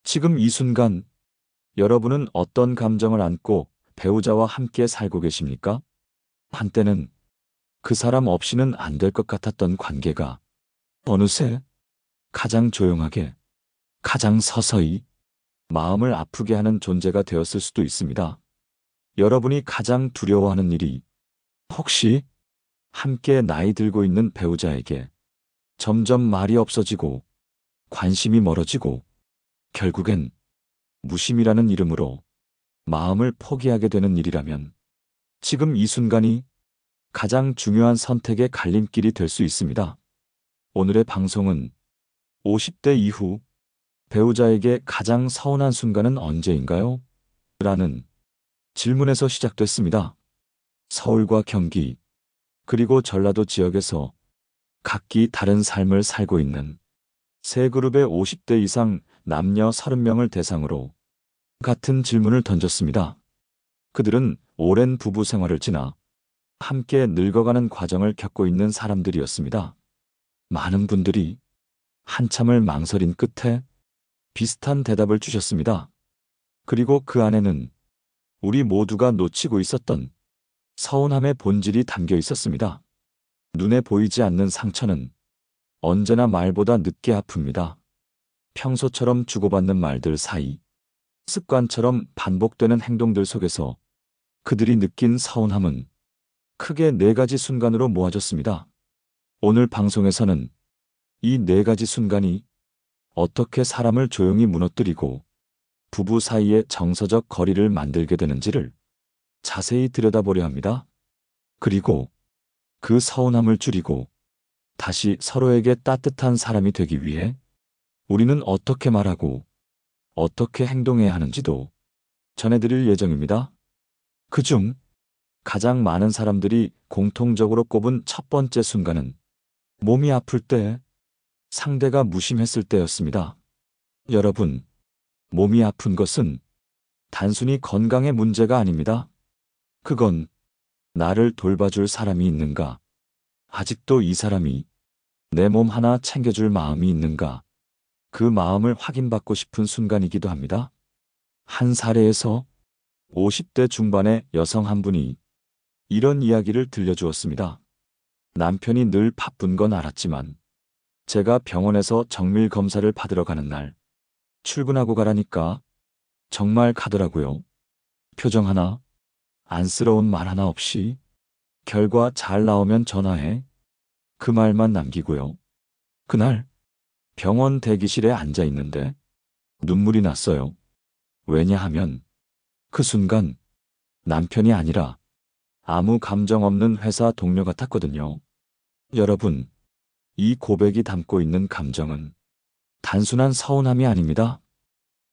지금 이 순간 여러분은 어떤 감정을 안고 배우자와 함께 살고 계십니까? 한때는 그 사람 없이는 안 될 것 같았던 관계가 어느새 가장 조용하게, 가장 서서히 마음을 아프게 하는 존재가 되었을 수도 있습니다. 여러분이 가장 두려워하는 일이 혹시 함께 나이 들고 있는 배우자에게 점점 말이 없어지고 관심이 멀어지고 결국엔 무심이라는 이름으로 마음을 포기하게 되는 일이라면 지금 이 순간이 가장 중요한 선택의 갈림길이 될 수 있습니다. 오늘의 방송은 50대 이후 배우자에게 가장 서운한 순간은 언제인가요? 라는 질문에서 시작됐습니다. 서울과 경기, 그리고 전라도 지역에서 각기 다른 삶을 살고 있는 세 그룹의 50대 이상 남녀 30명을 대상으로 같은 질문을 던졌습니다. 그들은 오랜 부부 생활을 지나 함께 늙어가는 과정을 겪고 있는 사람들이었습니다. 많은 분들이 한참을 망설인 끝에 비슷한 대답을 주셨습니다. 그리고 그 안에는 우리 모두가 놓치고 있었던 서운함의 본질이 담겨 있었습니다. 눈에 보이지 않는 상처는 언제나 말보다 늦게 아픕니다. 평소처럼 주고받는 말들 사이, 습관처럼 반복되는 행동들 속에서 그들이 느낀 서운함은 크게 네 가지 순간으로 모아졌습니다. 오늘 방송에서는 이 네 가지 순간이 어떻게 사람을 조용히 무너뜨리고 부부 사이의 정서적 거리를 만들게 되는지를 자세히 들여다보려 합니다. 그리고 그 서운함을 줄이고 다시 서로에게 따뜻한 사람이 되기 위해 우리는 어떻게 말하고 어떻게 행동해야 하는지도 전해드릴 예정입니다. 그중 가장 많은 사람들이 공통적으로 꼽은 첫 번째 순간은 몸이 아플 때, 상대가 무심했을 때였습니다. 여러분, 몸이 아픈 것은 단순히 건강의 문제가 아닙니다. 그건 나를 돌봐줄 사람이 있는가? 아직도 이 사람이 내 몸 하나 챙겨줄 마음이 있는가? 그 마음을 확인받고 싶은 순간이기도 합니다. 한 사례에서 50대 중반의 여성 한 분이 이런 이야기를 들려주었습니다. 남편이 늘 바쁜 건 알았지만 제가 병원에서 정밀 검사를 받으러 가는 날 출근하고 가라니까 정말 가더라고요. 표정 하나, 안쓰러운 말 하나 없이 결과 잘 나오면 전화해. 그 말만 남기고요. 그날 병원 대기실에 앉아 있는데 눈물이 났어요. 왜냐하면 그 순간 남편이 아니라 아무 감정 없는 회사 동료 같았거든요. 여러분, 이 고백이 담고 있는 감정은 단순한 서운함이 아닙니다.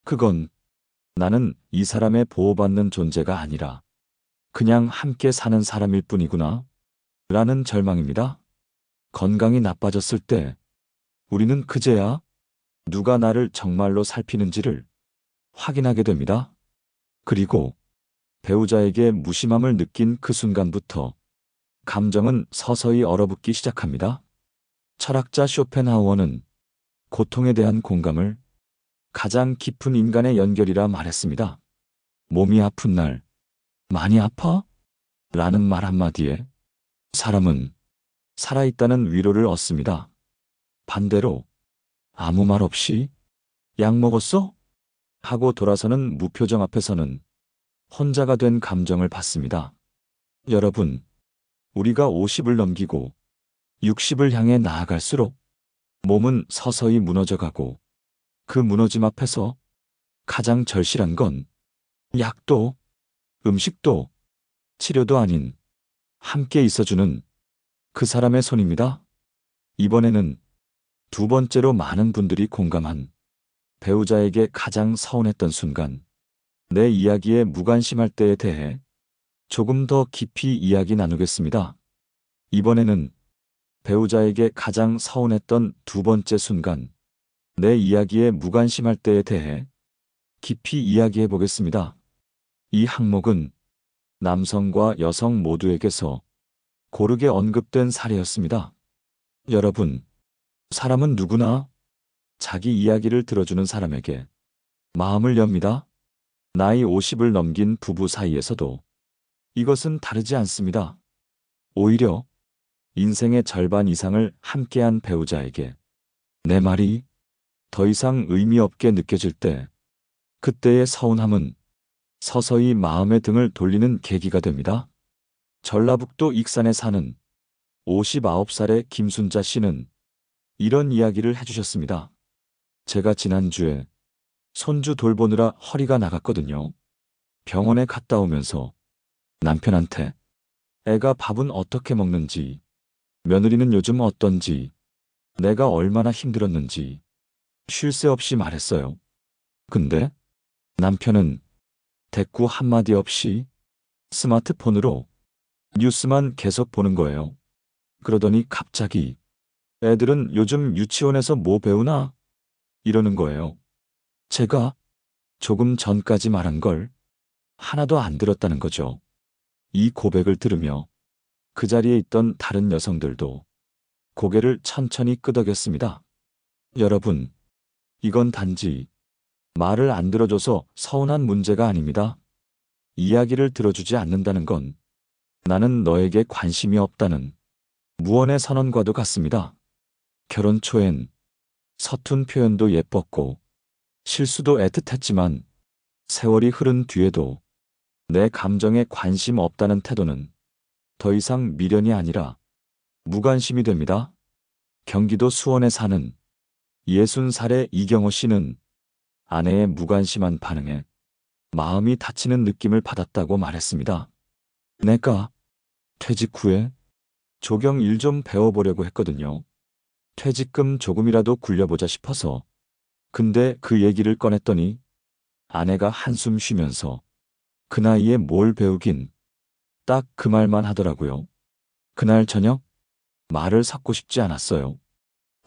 그건 나는 이 사람의 보호받는 존재가 아니라 그냥 함께 사는 사람일 뿐이구나 라는 절망입니다. 건강이 나빠졌을 때 우리는 그제야 누가 나를 정말로 살피는지를 확인하게 됩니다. 그리고 배우자에게 무심함을 느낀 그 순간부터 감정은 서서히 얼어붙기 시작합니다. 철학자 쇼펜하우어는 고통에 대한 공감을 가장 깊은 인간의 연결이라 말했습니다. 몸이 아픈 날, 많이 아파? 라는 말 한마디에 사람은 살아있다는 위로를 얻습니다. 반대로 아무 말 없이 약 먹었어? 하고 돌아서는 무표정 앞에서는 혼자가 된 감정을 받습니다. 여러분, 우리가 50을 넘기고 60을 향해 나아갈수록 몸은 서서히 무너져가고 그 무너짐 앞에서 가장 절실한 건 약도, 음식도, 치료도 아닌 함께 있어주는 그 사람의 손입니다. 이번에는 두 번째로 많은 분들이 공감한 배우자에게 가장 서운했던 순간, 내 이야기에 무관심할 때에 대해 조금 더 깊이 이야기 나누겠습니다. 이번에는 배우자에게 가장 서운했던 두 번째 순간, 내 이야기에 무관심할 때에 대해 깊이 이야기해 보겠습니다. 이 항목은 남성과 여성 모두에게서 고르게 언급된 사례였습니다. 여러분, 사람은 누구나 자기 이야기를 들어주는 사람에게 마음을 엽니다. 나이 50을 넘긴 부부 사이에서도 이것은 다르지 않습니다. 오히려 인생의 절반 이상을 함께한 배우자에게 내 말이 더 이상 의미 없게 느껴질 때, 그때의 서운함은 서서히 마음의 등을 돌리는 계기가 됩니다. 전라북도 익산에 사는 59살의 김순자 씨는 이런 이야기를 해주셨습니다. 제가 지난주에 손주 돌보느라 허리가 나갔거든요. 병원에 갔다 오면서 남편한테 애가 밥은 어떻게 먹는지, 며느리는 요즘 어떤지, 내가 얼마나 힘들었는지 쉴 새 없이 말했어요. 근데 남편은 대꾸 한마디 없이 스마트폰으로 뉴스만 계속 보는 거예요. 그러더니 갑자기 애들은 요즘 유치원에서 뭐 배우나? 이러는 거예요. 제가 조금 전까지 말한 걸 하나도 안 들었다는 거죠. 이 고백을 들으며 그 자리에 있던 다른 여성들도 고개를 천천히 끄덕였습니다. 여러분, 이건 단지 말을 안 들어줘서 서운한 문제가 아닙니다. 이야기를 들어주지 않는다는 건 나는 너에게 관심이 없다는 무언의 선언과도 같습니다. 결혼 초엔 서툰 표현도 예뻤고 실수도 애틋했지만 세월이 흐른 뒤에도 내 감정에 관심 없다는 태도는 더 이상 미련이 아니라 무관심이 됩니다. 경기도 수원에 사는 60살의 이경호 씨는 아내의 무관심한 반응에 마음이 다치는 느낌을 받았다고 말했습니다. 내가 퇴직 후에 조경 일 좀 배워보려고 했거든요. 퇴직금 조금이라도 굴려보자 싶어서. 근데 그 얘기를 꺼냈더니 아내가 한숨 쉬면서 그 나이에 뭘 배우긴, 딱 그 말만 하더라고요. 그날 저녁 말을 섞고 싶지 않았어요.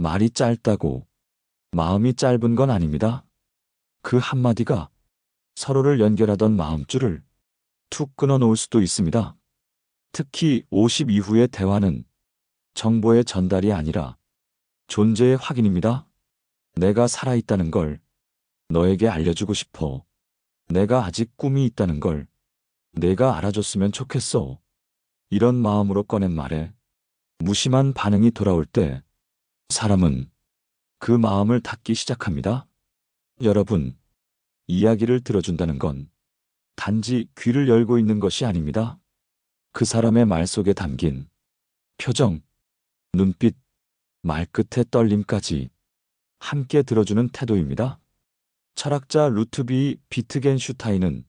말이 짧다고 마음이 짧은 건 아닙니다. 그 한마디가 서로를 연결하던 마음줄을 툭 끊어놓을 수도 있습니다. 특히 50 이후의 대화는 정보의 전달이 아니라 존재의 확인입니다. 내가 살아있다는 걸 너에게 알려주고 싶어. 내가 아직 꿈이 있다는 걸 내가 알아줬으면 좋겠어. 이런 마음으로 꺼낸 말에 무심한 반응이 돌아올 때 사람은 그 마음을 닫기 시작합니다. 여러분, 이야기를 들어준다는 건 단지 귀를 열고 있는 것이 아닙니다. 그 사람의 말 속에 담긴 표정, 눈빛, 말끝의 떨림까지 함께 들어주는 태도입니다. 철학자 루트비 비트겐슈타인은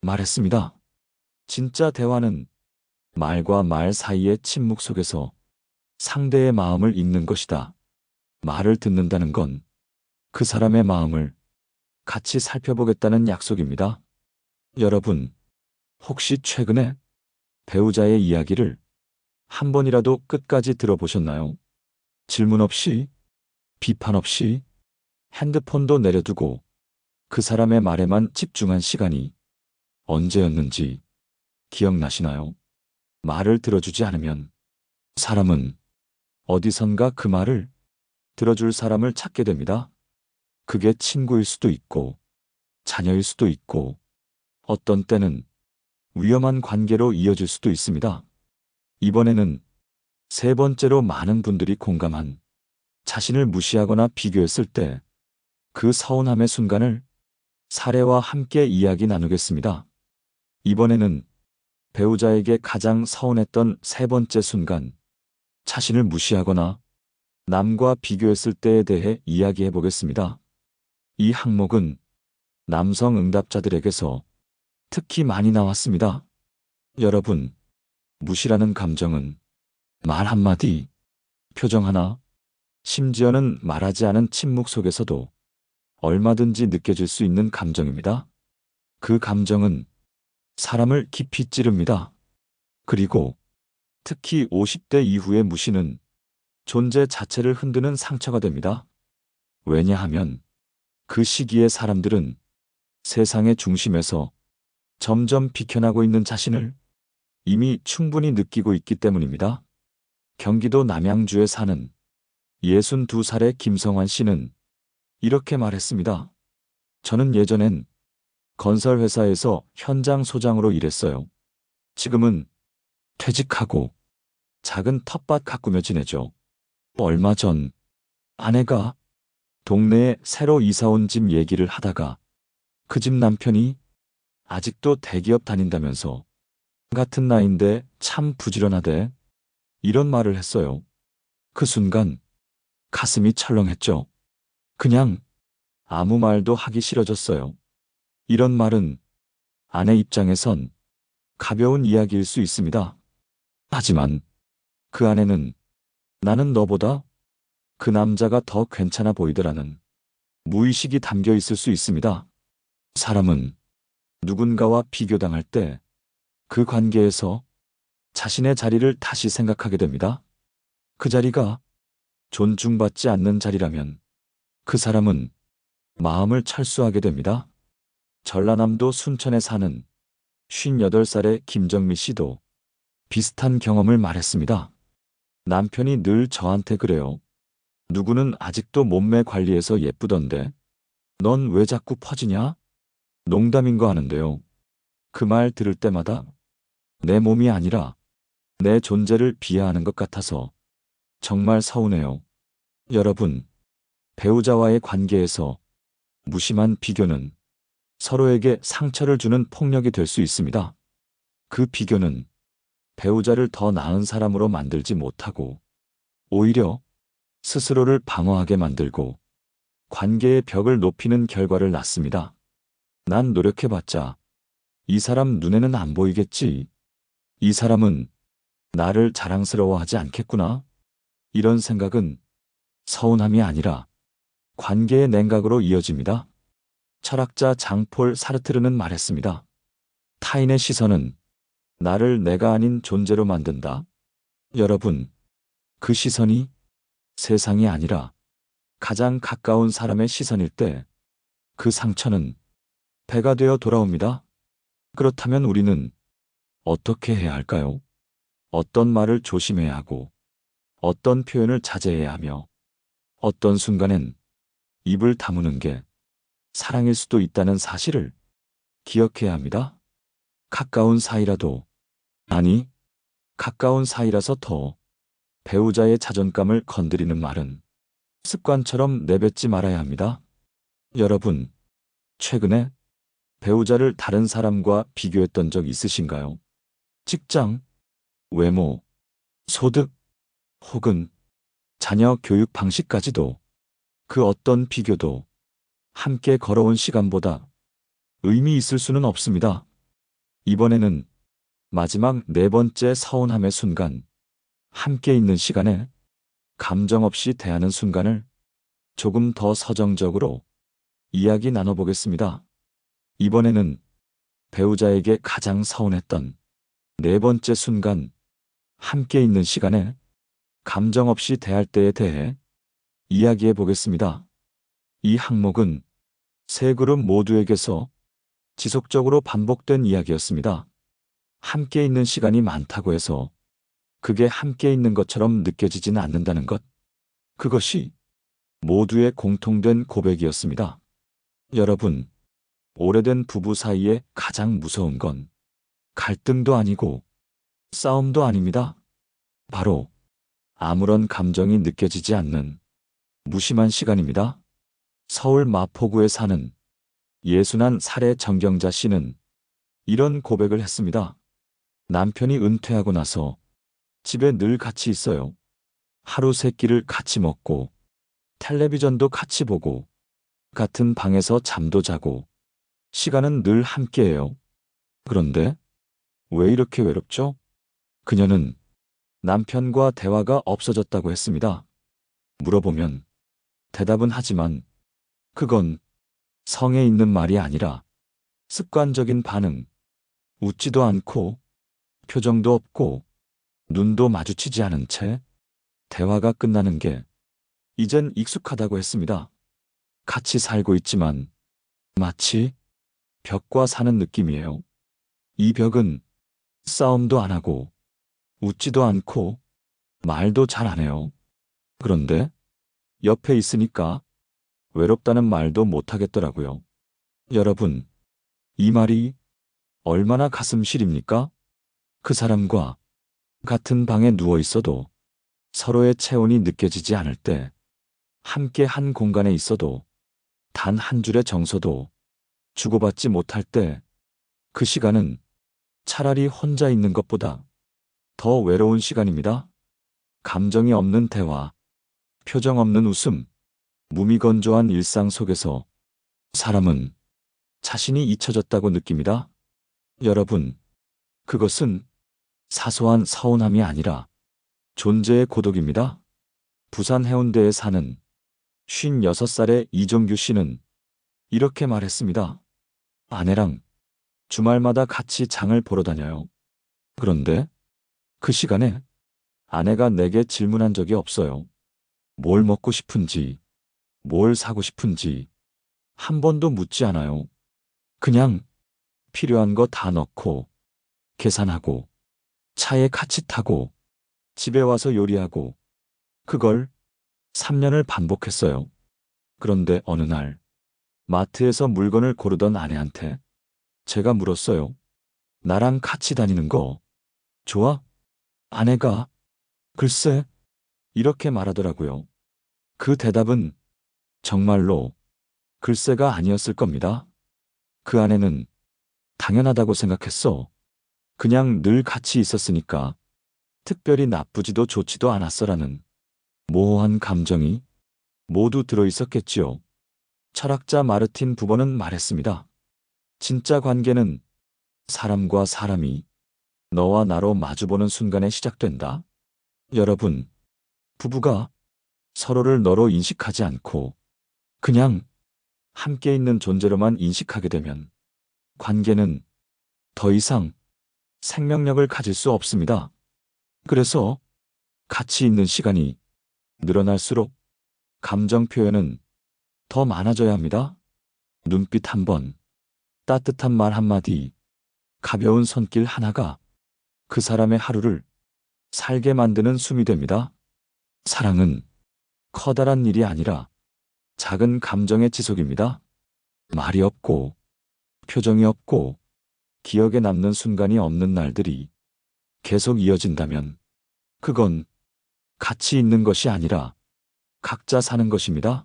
말했습니다. 진짜 대화는 말과 말 사이의 침묵 속에서 상대의 마음을 읽는 것이다. 말을 듣는다는 건 그 사람의 마음을 같이 살펴보겠다는 약속입니다. 여러분, 혹시 최근에 배우자의 이야기를 한 번이라도 끝까지 들어보셨나요? 질문 없이, 비판 없이, 핸드폰도 내려두고 그 사람의 말에만 집중한 시간이 언제였는지 기억나시나요? 말을 들어주지 않으면 사람은 어디선가 그 말을 들어줄 사람을 찾게 됩니다. 그게 친구일 수도 있고, 자녀일 수도 있고, 어떤 때는 위험한 관계로 이어질 수도 있습니다. 이번에는 세 번째로 많은 분들이 공감한 자신을 무시하거나 비교했을 때 그 서운함의 순간을 사례와 함께 이야기 나누겠습니다. 이번에는 배우자에게 가장 서운했던 세 번째 순간, 자신을 무시하거나 남과 비교했을 때에 대해 이야기해 보겠습니다. 이 항목은 남성 응답자들에게서 특히 많이 나왔습니다. 여러분, 무시라는 감정은 말 한마디, 표정 하나, 심지어는 말하지 않은 침묵 속에서도 얼마든지 느껴질 수 있는 감정입니다. 그 감정은 사람을 깊이 찌릅니다. 그리고 특히 50대 이후의 무시는 존재 자체를 흔드는 상처가 됩니다. 왜냐하면 그 시기에 사람들은 세상의 중심에서 점점 비켜나고 있는 자신을 이미 충분히 느끼고 있기 때문입니다. 경기도 남양주에 사는 62살의 김성환 씨는 이렇게 말했습니다. 저는 예전엔 건설회사에서 현장 소장으로 일했어요. 지금은 퇴직하고 작은 텃밭 가꾸며 지내죠. 얼마 전 아내가 동네에 새로 이사 온 집 얘기를 하다가 그 집 남편이 아직도 대기업 다닌다면서 같은 나이인데 참 부지런하대. 이런 말을 했어요. 그 순간 가슴이 철렁했죠. 그냥 아무 말도 하기 싫어졌어요. 이런 말은 아내 입장에선 가벼운 이야기일 수 있습니다. 하지만 그 안에는 나는 너보다 그 남자가 더 괜찮아 보이더라는 무의식이 담겨 있을 수 있습니다. 사람은 누군가와 비교당할 때 그 관계에서 자신의 자리를 다시 생각하게 됩니다. 그 자리가 존중받지 않는 자리라면 그 사람은 마음을 철수하게 됩니다. 전라남도 순천에 사는 58살의 김정미 씨도 비슷한 경험을 말했습니다. 남편이 늘 저한테 그래요. 누구는 아직도 몸매 관리해서 예쁘던데 넌 왜 자꾸 퍼지냐? 농담인 거 아는데요. 그 말 들을 때마다 내 몸이 아니라 내 존재를 비하하는 것 같아서 정말 서운해요. 여러분, 배우자와의 관계에서 무심한 비교는 서로에게 상처를 주는 폭력이 될 수 있습니다. 그 비교는 배우자를 더 나은 사람으로 만들지 못하고 오히려 스스로를 방어하게 만들고 관계의 벽을 높이는 결과를 낳습니다. 난 노력해봤자 이 사람 눈에는 안 보이겠지. 이 사람은 나를 자랑스러워하지 않겠구나. 이런 생각은 서운함이 아니라 관계의 냉각으로 이어집니다. 철학자 장폴 사르트르는 말했습니다. 타인의 시선은 나를 내가 아닌 존재로 만든다. 여러분, 그 시선이 세상이 아니라 가장 가까운 사람의 시선일 때 그 상처는 배가 되어 돌아옵니다. 그렇다면 우리는 어떻게 해야 할까요? 어떤 말을 조심해야 하고 어떤 표현을 자제해야 하며 어떤 순간엔 입을 다무는 게 사랑일 수도 있다는 사실을 기억해야 합니다. 가까운 사이라도, 아니, 가까운 사이라서 더 배우자의 자존감을 건드리는 말은 습관처럼 내뱉지 말아야 합니다. 여러분, 최근에 배우자를 다른 사람과 비교했던 적 있으신가요? 직장, 외모, 소득, 혹은 자녀 교육 방식까지도 그 어떤 비교도 함께 걸어온 시간보다 의미 있을 수는 없습니다. 이번에는 마지막 네 번째 서운함의 순간, 함께 있는 시간에 감정 없이 대하는 순간을 조금 더 서정적으로 이야기 나눠보겠습니다. 이번에는 배우자에게 가장 서운했던 네 번째 순간, 함께 있는 시간에 감정 없이 대할 때에 대해 이야기해 보겠습니다. 이 항목은 세 그룹 모두에게서 지속적으로 반복된 이야기였습니다. 함께 있는 시간이 많다고 해서 그게 함께 있는 것처럼 느껴지지는 않는다는 것. 그것이 모두의 공통된 고백이었습니다. 여러분, 오래된 부부 사이에 가장 무서운 건 갈등도 아니고 싸움도 아닙니다. 바로 아무런 감정이 느껴지지 않는 무심한 시간입니다. 서울 마포구에 사는 예순한 살의 정경자 씨는 이런 고백을 했습니다. 남편이 은퇴하고 나서 집에 늘 같이 있어요. 하루 세 끼를 같이 먹고 텔레비전도 같이 보고 같은 방에서 잠도 자고 시간은 늘 함께해요. 그런데 왜 이렇게 외롭죠? 그녀는 남편과 대화가 없어졌다고 했습니다. 물어보면 대답은 하지만 그건 성에 있는 말이 아니라 습관적인 반응, 웃지도 않고 표정도 없고 눈도 마주치지 않은 채 대화가 끝나는 게 이젠 익숙하다고 했습니다. 같이 살고 있지만 마치 벽과 사는 느낌이에요. 이 벽은 싸움도 안 하고 웃지도 않고 말도 잘 안 해요. 그런데 옆에 있으니까 외롭다는 말도 못 하겠더라고요. 여러분, 이 말이 얼마나 가슴 시립니까? 그 사람과 같은 방에 누워 있어도 서로의 체온이 느껴지지 않을 때, 함께 한 공간에 있어도 단 한 줄의 정서도 주고받지 못할 때, 그 시간은 차라리 혼자 있는 것보다 더 외로운 시간입니다. 감정이 없는 대화, 표정 없는 웃음, 무미건조한 일상 속에서 사람은 자신이 잊혀졌다고 느낍니다. 여러분, 그것은 사소한 서운함이 아니라 존재의 고독입니다. 부산 해운대에 사는 56살의 이종규 씨는 이렇게 말했습니다. 아내랑 주말마다 같이 장을 보러 다녀요. 그런데 그 시간에 아내가 내게 질문한 적이 없어요. 뭘 먹고 싶은지, 뭘 사고 싶은지 한 번도 묻지 않아요. 그냥 필요한 거 다 넣고 계산하고 차에 같이 타고 집에 와서 요리하고 그걸 3년을 반복했어요. 그런데 어느 날 마트에서 물건을 고르던 아내한테 제가 물었어요. 나랑 같이 다니는 거 좋아? 아내가 글쎄 이렇게 말하더라고요. 그 대답은 정말로 글쎄가 아니었을 겁니다. 그 아내는 당연하다고 생각했어. 그냥 늘 같이 있었으니까 특별히 나쁘지도 좋지도 않았어라는 모호한 감정이 모두 들어있었겠지요. 철학자 마르틴 부버는 말했습니다. 진짜 관계는 사람과 사람이 너와 나로 마주보는 순간에 시작된다. 여러분, 부부가 서로를 너로 인식하지 않고 그냥 함께 있는 존재로만 인식하게 되면 관계는 더 이상 생명력을 가질 수 없습니다. 그래서 같이 있는 시간이 늘어날수록 감정 표현은 더 많아져야 합니다. 눈빛 한 번, 따뜻한 말 한마디, 가벼운 손길 하나가 그 사람의 하루를 살게 만드는 숨이 됩니다. 사랑은 커다란 일이 아니라 작은 감정의 지속입니다. 말이 없고, 표정이 없고, 기억에 남는 순간이 없는 날들이 계속 이어진다면 그건 같이 있는 것이 아니라 각자 사는 것입니다.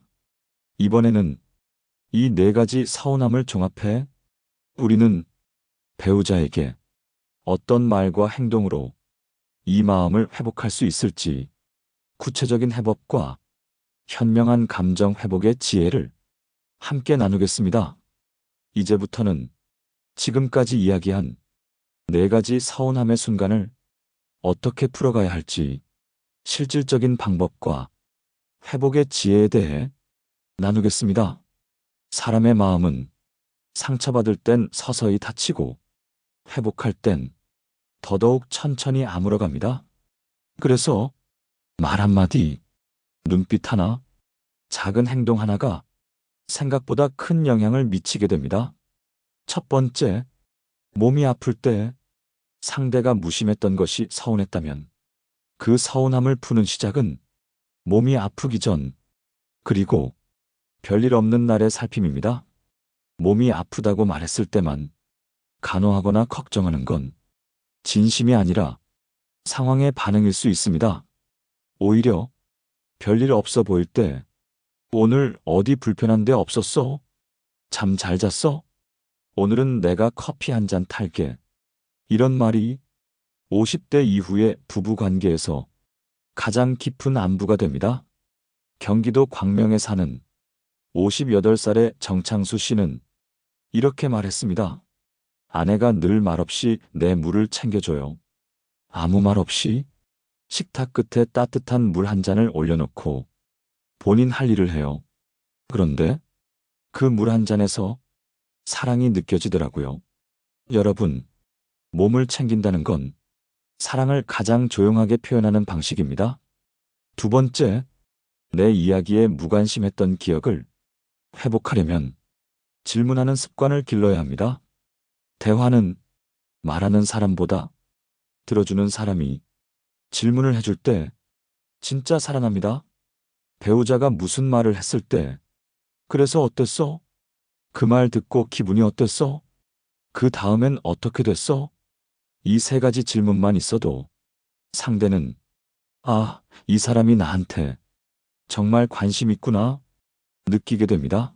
이번에는 이 네 가지 서운함을 종합해 우리는 배우자에게 어떤 말과 행동으로 이 마음을 회복할 수 있을지 구체적인 해법과 현명한 감정 회복의 지혜를 함께 나누겠습니다. 이제부터는 지금까지 이야기한 네 가지 서운함의 순간을 어떻게 풀어가야 할지 실질적인 방법과 회복의 지혜에 대해 나누겠습니다. 사람의 마음은 상처받을 땐 서서히 다치고 회복할 땐 더더욱 천천히 아물어갑니다. 그래서 말 한마디, 눈빛 하나, 작은 행동 하나가 생각보다 큰 영향을 미치게 됩니다. 첫 번째, 몸이 아플 때 상대가 무심했던 것이 서운했다면 그 서운함을 푸는 시작은 몸이 아프기 전, 그리고 별일 없는 날의 살핌입니다. 몸이 아프다고 말했을 때만 간호하거나 걱정하는 건 진심이 아니라 상황의 반응일 수 있습니다. 오히려 별일 없어 보일 때 오늘 어디 불편한 데 없었어? 잠 잘 잤어? 오늘은 내가 커피 한 잔 탈게. 이런 말이 50대 이후의 부부 관계에서 가장 깊은 안부가 됩니다. 경기도 광명에 사는 58살의 정창수 씨는 이렇게 말했습니다. 아내가 늘 말없이 내 물을 챙겨줘요. 아무 말 없이 식탁 끝에 따뜻한 물 한 잔을 올려놓고 본인 할 일을 해요. 그런데 그 물 한 잔에서 사랑이 느껴지더라고요. 여러분, 몸을 챙긴다는 건 사랑을 가장 조용하게 표현하는 방식입니다. 두 번째, 내 이야기에 무관심했던 기억을 회복하려면 질문하는 습관을 길러야 합니다. 대화는 말하는 사람보다 들어주는 사람이 질문을 해줄 때 진짜 살아납니다. 배우자가 무슨 말을 했을 때, 그래서 어땠어? 그 말 듣고 기분이 어땠어? 그 다음엔 어떻게 됐어? 이 세 가지 질문만 있어도 상대는 아, 이 사람이 나한테 정말 관심 있구나 느끼게 됩니다.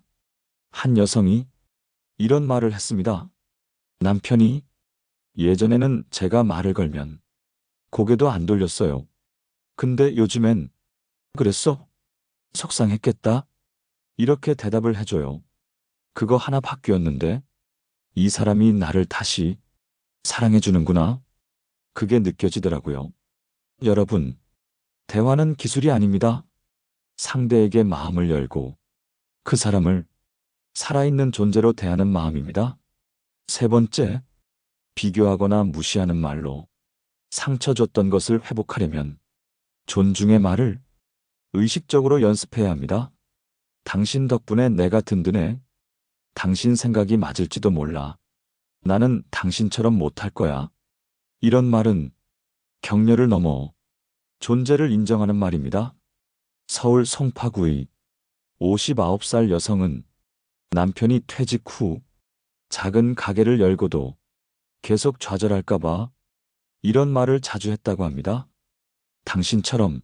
한 여성이 이런 말을 했습니다. 남편이 예전에는 제가 말을 걸면 고개도 안 돌렸어요. 근데 요즘엔 그랬어? 속상했겠다. 이렇게 대답을 해줘요. 그거 하나 바뀌었는데 이 사람이 나를 다시 사랑해주는구나. 그게 느껴지더라고요. 여러분, 대화는 기술이 아닙니다. 상대에게 마음을 열고 그 사람을 살아있는 존재로 대하는 마음입니다. 세 번째, 비교하거나 무시하는 말로 상처 줬던 것을 회복하려면 존중의 말을 의식적으로 연습해야 합니다. 당신 덕분에 내가 든든해. 당신 생각이 맞을지도 몰라. 나는 당신처럼 못할 거야. 이런 말은 격려를 넘어 존재를 인정하는 말입니다. 서울 송파구의 59살 여성은 남편이 퇴직 후 작은 가게를 열고도 계속 좌절할까봐 이런 말을 자주 했다고 합니다. 당신처럼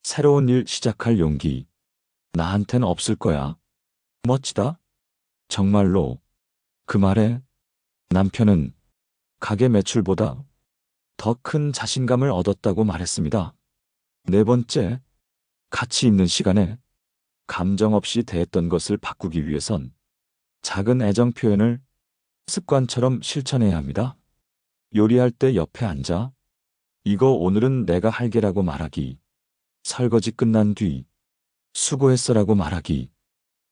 새로운 일 시작할 용기 나한텐 없을 거야. 멋지다. 정말로 그 말에 남편은 가게 매출보다 더 큰 자신감을 얻었다고 말했습니다. 네 번째, 가치 있는 시간에 감정 없이 대했던 것을 바꾸기 위해선 작은 애정 표현을 습관처럼 실천해야 합니다. 요리할 때 옆에 앉아 이거 오늘은 내가 할게라고 말하기, 설거지 끝난 뒤 수고했어라고 말하기,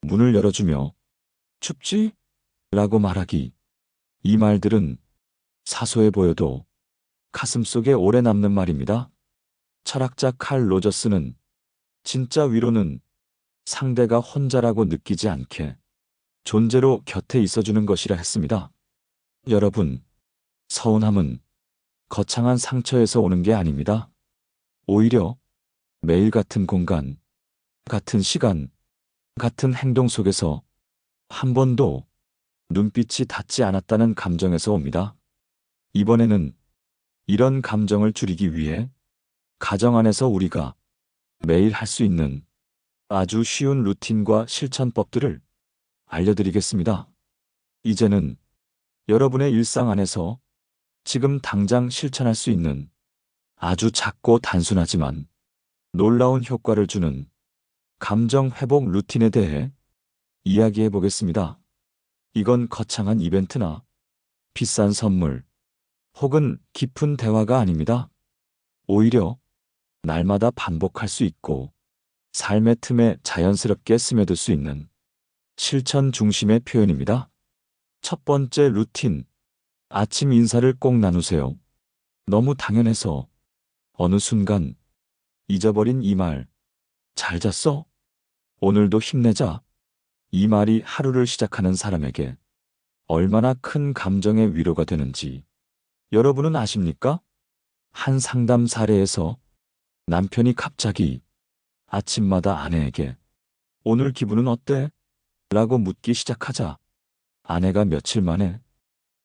문을 열어주며 춥지? 라고 말하기. 이 말들은 사소해 보여도 가슴속에 오래 남는 말입니다. 철학자 칼 로저스는 진짜 위로는 상대가 혼자라고 느끼지 않게 존재로 곁에 있어주는 것이라 했습니다. 여러분, 서운함은 거창한 상처에서 오는 게 아닙니다. 오히려 매일 같은 공간, 같은 시간, 같은 행동 속에서 한 번도 눈빛이 닿지 않았다는 감정에서 옵니다. 이번에는 이런 감정을 줄이기 위해 가정 안에서 우리가 매일 할 수 있는 아주 쉬운 루틴과 실천법들을 알려드리겠습니다. 이제는 여러분의 일상 안에서 지금 당장 실천할 수 있는 아주 작고 단순하지만 놀라운 효과를 주는 감정 회복 루틴에 대해 이야기해 보겠습니다. 이건 거창한 이벤트나 비싼 선물 혹은 깊은 대화가 아닙니다. 오히려 날마다 반복할 수 있고 삶의 틈에 자연스럽게 스며들 수 있는 실천 중심의 표현입니다. 첫 번째 루틴, 아침 인사를 꼭 나누세요. 너무 당연해서 어느 순간 잊어버린 이 말, 잘 잤어? 오늘도 힘내자. 이 말이 하루를 시작하는 사람에게 얼마나 큰 감정의 위로가 되는지 여러분은 아십니까? 한 상담 사례에서 남편이 갑자기 아침마다 아내에게 오늘 기분은 어때? 라고 묻기 시작하자 아내가 며칠 만에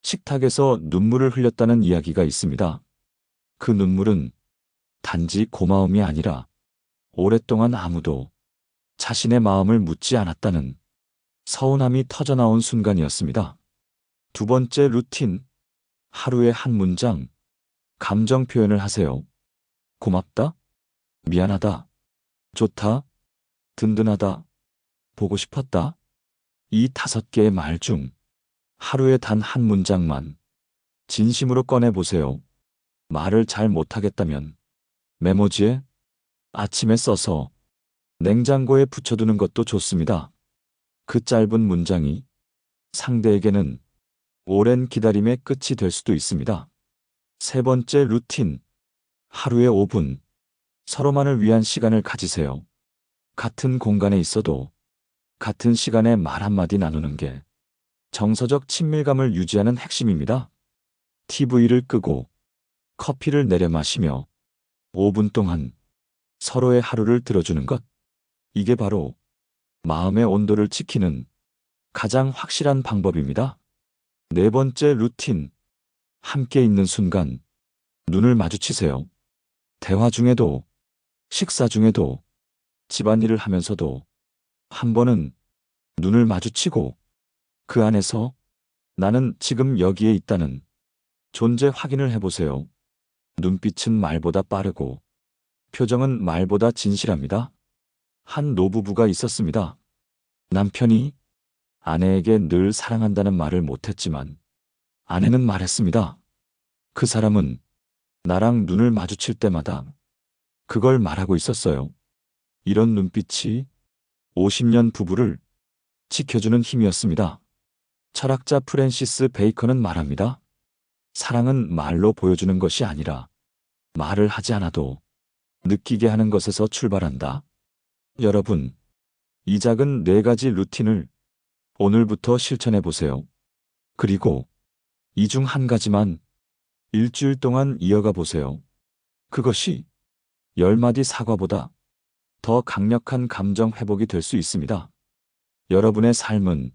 식탁에서 눈물을 흘렸다는 이야기가 있습니다. 그 눈물은 단지 고마움이 아니라 오랫동안 아무도 자신의 마음을 묻지 않았다는 서운함이 터져나온 순간이었습니다. 두 번째 루틴, 하루에 한 문장, 감정 표현을 하세요. 고맙다, 미안하다, 좋다, 든든하다, 보고 싶었다. 이 5개의 말 중 하루에 단 한 문장만 진심으로 꺼내보세요. 말을 잘 못하겠다면 메모지에 아침에 써서 냉장고에 붙여두는 것도 좋습니다. 그 짧은 문장이 상대에게는 오랜 기다림의 끝이 될 수도 있습니다. 세 번째 루틴, 하루에 5분, 서로만을 위한 시간을 가지세요. 같은 공간에 있어도 같은 시간에 말 한마디 나누는 게 정서적 친밀감을 유지하는 핵심입니다. TV를 끄고 커피를 내려 마시며 5분 동안 서로의 하루를 들어주는 것. 이게 바로 마음의 온도를 지키는 가장 확실한 방법입니다. 네 번째 루틴. 함께 있는 순간 눈을 마주치세요. 대화 중에도, 식사 중에도, 집안일을 하면서도 한 번은 눈을 마주치고 그 안에서 나는 지금 여기에 있다는 존재 확인을 해보세요. 눈빛은 말보다 빠르고 표정은 말보다 진실합니다. 한 노부부가 있었습니다. 남편이 아내에게 늘 사랑한다는 말을 못했지만 아내는 말했습니다. 그 사람은 나랑 눈을 마주칠 때마다 그걸 말하고 있었어요. 이런 눈빛이 50년 부부를 지켜주는 힘이었습니다. 철학자 프랜시스 베이컨은 말합니다. 사랑은 말로 보여주는 것이 아니라 말을 하지 않아도 느끼게 하는 것에서 출발한다. 여러분, 이 작은 네 가지 루틴을 오늘부터 실천해 보세요. 그리고 이 중 한 가지만 일주일 동안 이어가 보세요. 그것이 10마디 사과보다 더 강력한 감정 회복이 될 수 있습니다. 여러분의 삶은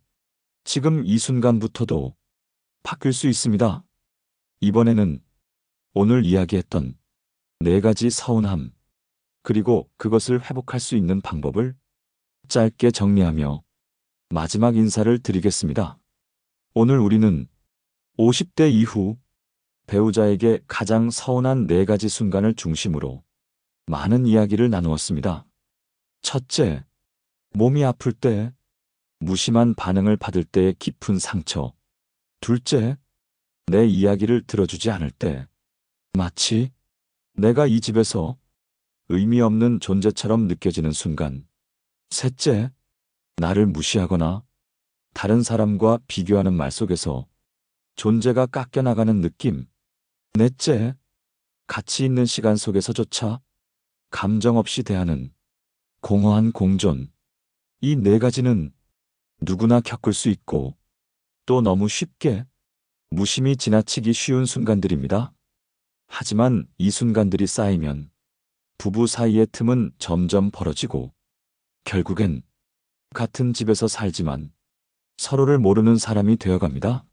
지금 이 순간부터도 바뀔 수 있습니다. 이번에는 오늘 이야기했던 네 가지 서운함, 그리고 그것을 회복할 수 있는 방법을 짧게 정리하며 마지막 인사를 드리겠습니다. 오늘 우리는 50대 이후 배우자에게 가장 서운한 네 가지 순간을 중심으로 많은 이야기를 나누었습니다. 첫째, 몸이 아플 때, 무심한 반응을 받을 때의 깊은 상처. 둘째, 내 이야기를 들어주지 않을 때, 마치 내가 이 집에서 의미 없는 존재처럼 느껴지는 순간. 셋째, 나를 무시하거나 다른 사람과 비교하는 말 속에서 존재가 깎여나가는 느낌. 넷째, 가치 있는 시간 속에서조차 감정 없이 대하는 공허한 공존. 이 네 가지는 누구나 겪을 수 있고 또 너무 쉽게 무심히 지나치기 쉬운 순간들입니다. 하지만 이 순간들이 쌓이면 부부 사이의 틈은 점점 벌어지고 결국엔 같은 집에서 살지만 서로를 모르는 사람이 되어갑니다.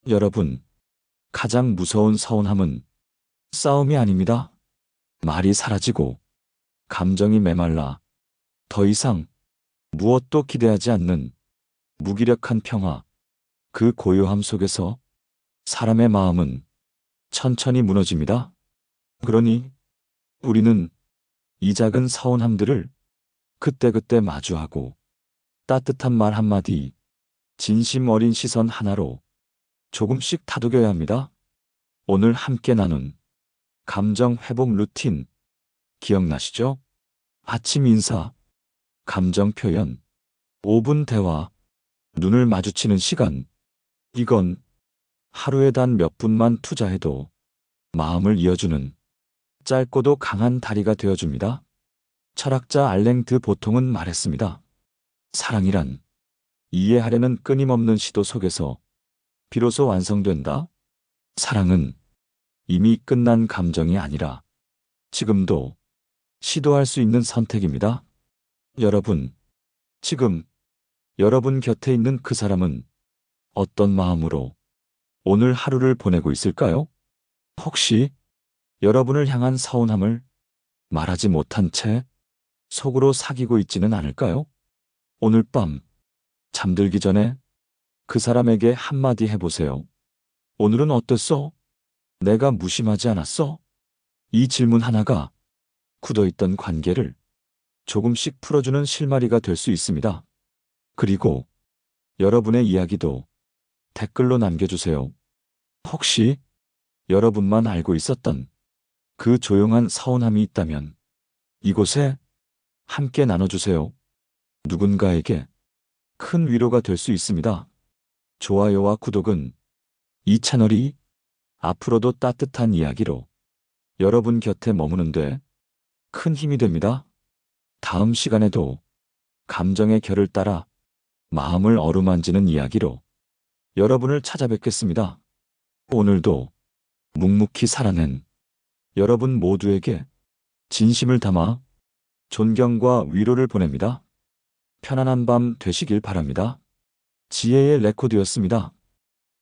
여러분, 가장 무서운 서운함은 싸움이 아닙니다. 말이 사라지고 감정이 메말라 더 이상 무엇도 기대하지 않는 무기력한 평화. 그 고요함 속에서 사람의 마음은 천천히 무너집니다. 그러니 우리는 이 작은 서운함들을 그때그때 마주하고 따뜻한 말 한마디, 진심 어린 시선 하나로 조금씩 다독여야 합니다. 오늘 함께 나눈 감정 회복 루틴 기억나시죠? 아침 인사, 감정 표현, 5분 대화, 눈을 마주치는 시간. 이건 하루에 단 몇 분만 투자해도 마음을 이어주는 짧고도 강한 다리가 되어줍니다. 철학자 알랭 드 보통은 말했습니다. 사랑이란 이해하려는 끊임없는 시도 속에서 비로소 완성된다. 사랑은 이미 끝난 감정이 아니라 지금도 시도할 수 있는 선택입니다. 여러분, 지금 여러분 곁에 있는 그 사람은 어떤 마음으로 오늘 하루를 보내고 있을까요? 혹시 여러분을 향한 서운함을 말하지 못한 채 속으로 사귀고 있지는 않을까요? 오늘 밤 잠들기 전에 그 사람에게 한마디 해보세요. 오늘은 어땠어? 내가 무심하지 않았어? 이 질문 하나가 굳어있던 관계를 조금씩 풀어주는 실마리가 될 수 있습니다. 그리고 여러분의 이야기도 댓글로 남겨주세요. 혹시 여러분만 알고 있었던 그 조용한 서운함이 있다면 이곳에 함께 나눠주세요. 누군가에게 큰 위로가 될 수 있습니다. 좋아요와 구독은 이 채널이 앞으로도 따뜻한 이야기로 여러분 곁에 머무는 데 큰 힘이 됩니다. 다음 시간에도 감정의 결을 따라 마음을 어루만지는 이야기로 여러분을 찾아뵙겠습니다. 오늘도 묵묵히 살아낸 여러분 모두에게 진심을 담아 존경과 위로를 보냅니다. 편안한 밤 되시길 바랍니다. 지혜의 레코드였습니다.